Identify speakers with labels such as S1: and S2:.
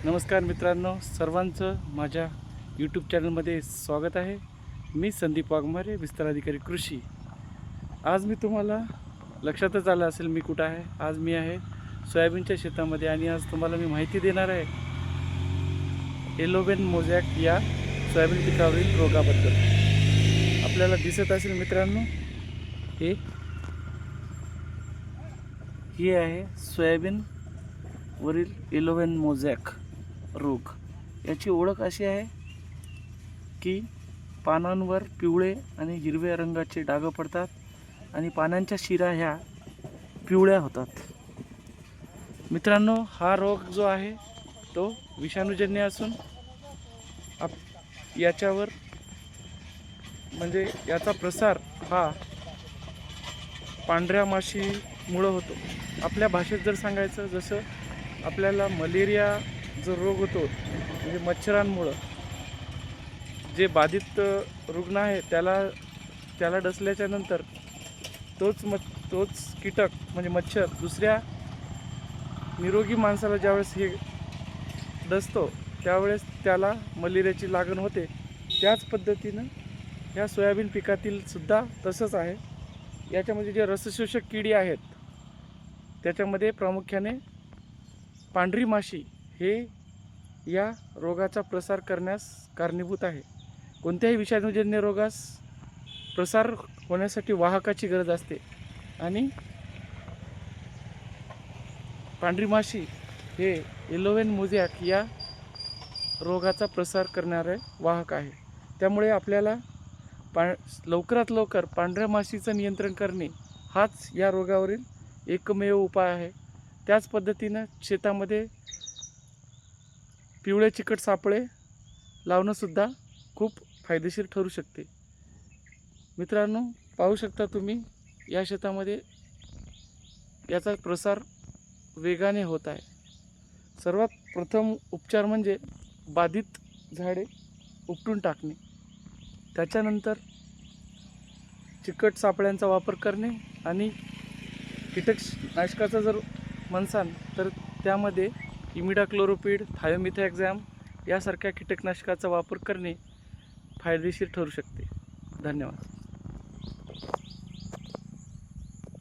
S1: नमस्कार मित्रांनो, सर्वांचं माझ्या यूट्यूब चॅनलमध्ये स्वागत आहे। मी संदीप वाघमारे, विस्तार अधिकारी कृषी। आज मी तुम्हाला लक्षातच आलं असेल मी कुठं आहे। आज मी आहे सोयाबीनच्या शेतामध्ये आणि आज तुम्हाला मी माहिती देणार आहे येलो वेन मोझॅक या सोयाबीन पिकावरील रोगाबद्दल। आपल्याला दिसत असेल मित्रांनो, हे आहे सोयाबीन वरील येलो वेन मोझॅक रोग। याची ओळख अशी आहे की पानांवर पिवळे आणि हिरव्या रंगाचे डाग पडतात आणि पानांच्या शिरा ह्या पिवळ्या होतात। मित्रांनो, हा रोग जो आहे तो विषाणूजन्य असून याच्यावर म्हणजे याचा प्रसार हा पांढऱ्या माशीमुळे होतो। आपल्या भाषेत जर सांगायचं, जसं आपल्याला मलेरिया जो रोग होतो म्हणजे मच्छरांमुळं, जे बाधित रुग्ण आहे त्याला डसल्याच्या नंतर तोच कीटक म्हणजे मच्छर दुसऱ्या निरोगी माणसाला ज्यावेळेस हे डसतो त्यावेळेस त्याला मलेरियाची लागण होते। त्याच पद्धतीनं ह्या सोयाबीन पिकातील सुद्धा तसंच आहे। याच्यामध्ये जे रसशोषक किडी आहेत त्याच्यामध्ये प्रामुख्याने पांढरी माशी हे या रोगाचा प्रसार करण्यास कारणीभूत आहे। कोणत्याही विषाणूजन्य रोगास प्रसार होण्यासाठी वाहकाची गरज असते आणि पांढरी माशी हे येलो वेन मोझॅक या रोगाचा प्रसार करणारे वाहक आहे। त्यामुळे आपल्याला लवकरात लवकर पांढऱ्या माशीचं नियंत्रण करणे हाच या रोगावरील एकमेव उपाय आहे। त्याच पद्धतीनं शेतामध्ये पिवळे चिकट सापळे लावणं सुद्धा खूप फायदेशीर ठरू शकते। मित्रांनो, पाहू शकता तुम्ही या शेतामध्ये याचा प्रसार वेगाने होत आहे। सर्वात प्रथम उपचार म्हणजे बाधित झाडे उपटून टाकणे, त्याच्यानंतर चिकट सापळ्यांचा वापर करणे आणि कीटकनाशकाचा जर म्हणसान तर त्यामध्ये इमिडाक्लोरोपिड, थायोमिथॅक्झॅम यासारख्या कीटकनाशकाचा वापर करणे फायदेशीर ठरू शकते। धन्यवाद।